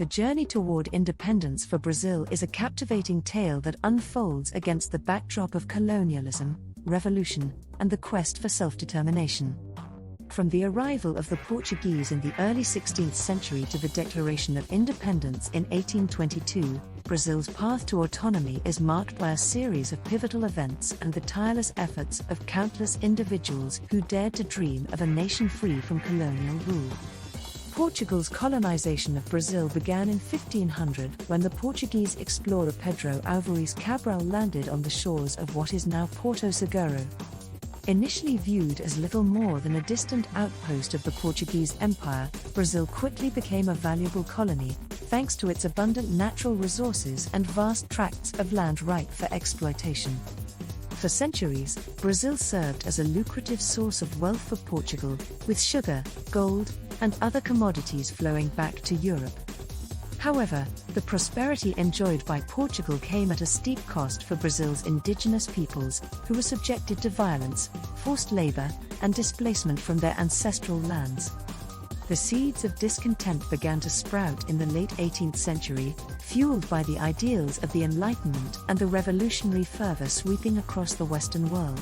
The journey toward independence for Brazil is a captivating tale that unfolds against the backdrop of colonialism, revolution, and the quest for self-determination. From the arrival of the Portuguese in the early 16th century to the Declaration of Independence in 1822, Brazil's path to autonomy is marked by a series of pivotal events and the tireless efforts of countless individuals who dared to dream of a nation free from colonial rule. Portugal's colonization of Brazil began in 1500 when the Portuguese explorer Pedro Álvares Cabral landed on the shores of what is now Porto Seguro. Initially viewed as little more than a distant outpost of the Portuguese Empire, Brazil quickly became a valuable colony, thanks to its abundant natural resources and vast tracts of land ripe for exploitation. For centuries, Brazil served as a lucrative source of wealth for Portugal, with sugar, gold, and other commodities flowing back to Europe. However, the prosperity enjoyed by Portugal came at a steep cost for Brazil's indigenous peoples, who were subjected to violence, forced labor, and displacement from their ancestral lands. The seeds of discontent began to sprout in the late 18th century, fueled by the ideals of the Enlightenment and the revolutionary fervor sweeping across the Western world.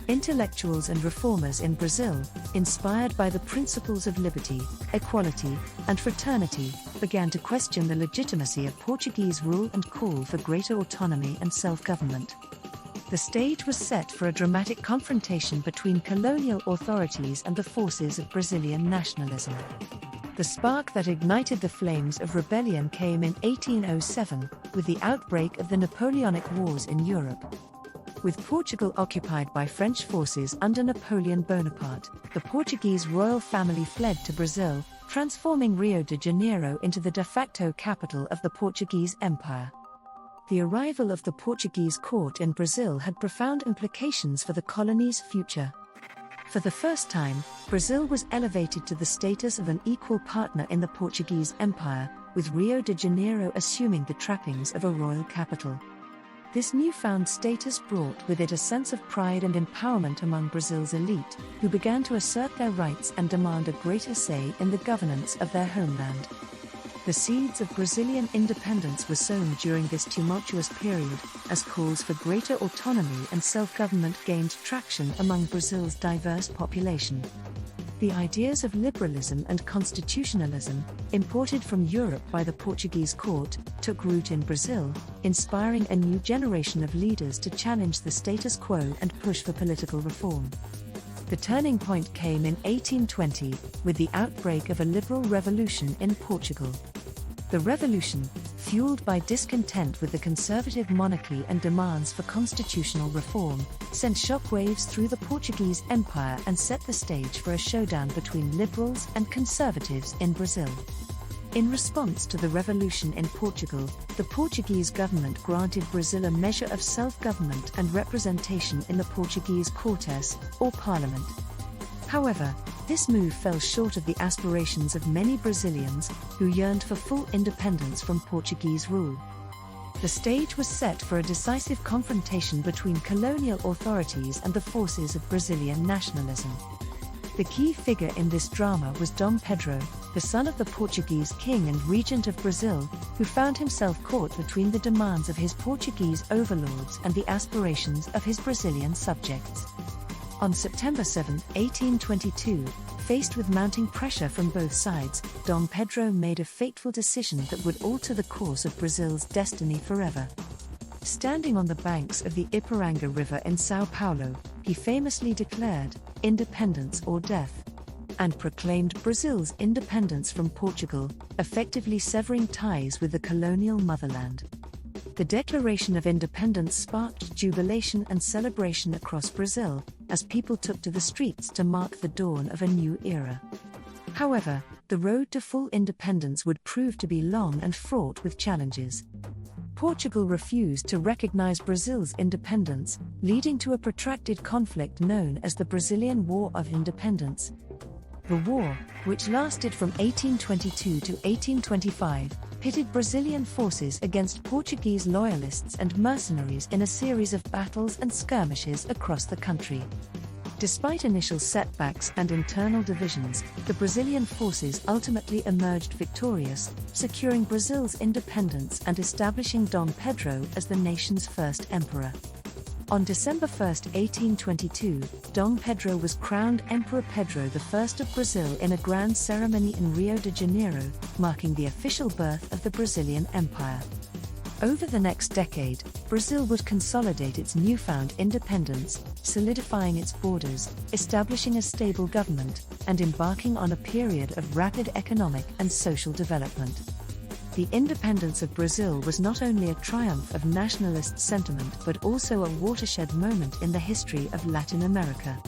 Intellectuals and reformers in Brazil, inspired by the principles of liberty, equality, and fraternity, began to question the legitimacy of Portuguese rule and call for greater autonomy and self-government. The stage was set for a dramatic confrontation between colonial authorities and the forces of Brazilian nationalism. The spark that ignited the flames of rebellion came in 1807, with the outbreak of the Napoleonic Wars in Europe. With Portugal occupied by French forces under Napoleon Bonaparte, the Portuguese royal family fled to Brazil, transforming Rio de Janeiro into the de facto capital of the Portuguese Empire. The arrival of the Portuguese court in Brazil had profound implications for the colony's future. For the first time, Brazil was elevated to the status of an equal partner in the Portuguese Empire, with Rio de Janeiro assuming the trappings of a royal capital. This newfound status brought with it a sense of pride and empowerment among Brazil's elite, who began to assert their rights and demand a greater say in the governance of their homeland. The seeds of Brazilian independence were sown during this tumultuous period, as calls for greater autonomy and self-government gained traction among Brazil's diverse population. The ideas of liberalism and constitutionalism, imported from Europe by the Portuguese court, took root in Brazil, inspiring a new generation of leaders to challenge the status quo and push for political reform. The turning point came in 1820, with the outbreak of a liberal revolution in Portugal. The revolution, fueled by discontent with the conservative monarchy and demands for constitutional reform, sent shockwaves through the Portuguese Empire and set the stage for a showdown between liberals and conservatives in Brazil. In response to the revolution in Portugal, the Portuguese government granted Brazil a measure of self-government and representation in the Portuguese Cortes, or parliament. However, this move fell short of the aspirations of many Brazilians, who yearned for full independence from Portuguese rule. The stage was set for a decisive confrontation between colonial authorities and the forces of Brazilian nationalism. The key figure in this drama was Dom Pedro, the son of the Portuguese king and regent of Brazil, who found himself caught between the demands of his Portuguese overlords and the aspirations of his Brazilian subjects. On September 7, 1822, faced with mounting pressure from both sides, Dom Pedro made a fateful decision that would alter the course of Brazil's destiny forever. Standing on the banks of the Ipiranga River in São Paulo, he famously declared, "Independence or death," and proclaimed Brazil's independence from Portugal, effectively severing ties with the colonial motherland. The Declaration of Independence sparked jubilation and celebration across Brazil, as people took to the streets to mark the dawn of a new era. However, the road to full independence would prove to be long and fraught with challenges. Portugal refused to recognize Brazil's independence, leading to a protracted conflict known as the Brazilian War of Independence. The war, which lasted from 1822 to 1825, pitted Brazilian forces against Portuguese loyalists and mercenaries in a series of battles and skirmishes across the country. Despite initial setbacks and internal divisions, the Brazilian forces ultimately emerged victorious, securing Brazil's independence and establishing Dom Pedro as the nation's first emperor. On December 1, 1822, Dom Pedro was crowned Emperor Pedro I of Brazil in a grand ceremony in Rio de Janeiro, marking the official birth of the Brazilian Empire. Over the next decade, Brazil would consolidate its newfound independence, solidifying its borders, establishing a stable government, and embarking on a period of rapid economic and social development. The independence of Brazil was not only a triumph of nationalist sentiment but also a watershed moment in the history of Latin America.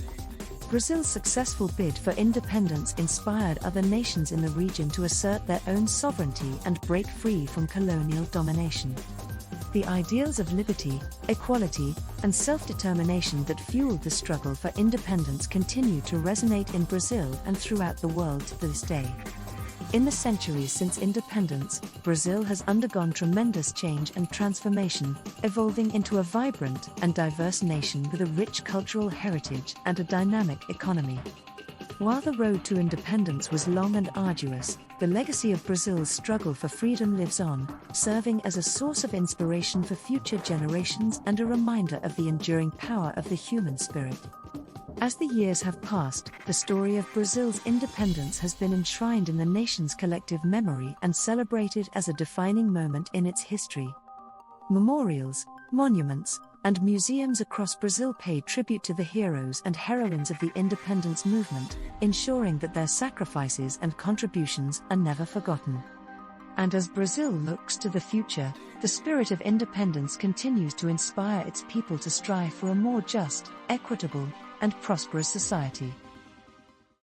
Brazil's successful bid for independence inspired other nations in the region to assert their own sovereignty and break free from colonial domination. The ideals of liberty, equality, and self-determination that fueled the struggle for independence continue to resonate in Brazil and throughout the world to this day. In the centuries since independence, Brazil has undergone tremendous change and transformation, evolving into a vibrant and diverse nation with a rich cultural heritage and a dynamic economy. While the road to independence was long and arduous, the legacy of Brazil's struggle for freedom lives on, serving as a source of inspiration for future generations and a reminder of the enduring power of the human spirit. As the years have passed, the story of Brazil's independence has been enshrined in the nation's collective memory and celebrated as a defining moment in its history. Memorials, monuments, and museums across Brazil pay tribute to the heroes and heroines of the independence movement, ensuring that their sacrifices and contributions are never forgotten. And as Brazil looks to the future, the spirit of independence continues to inspire its people to strive for a more just, equitable, and prosperous society.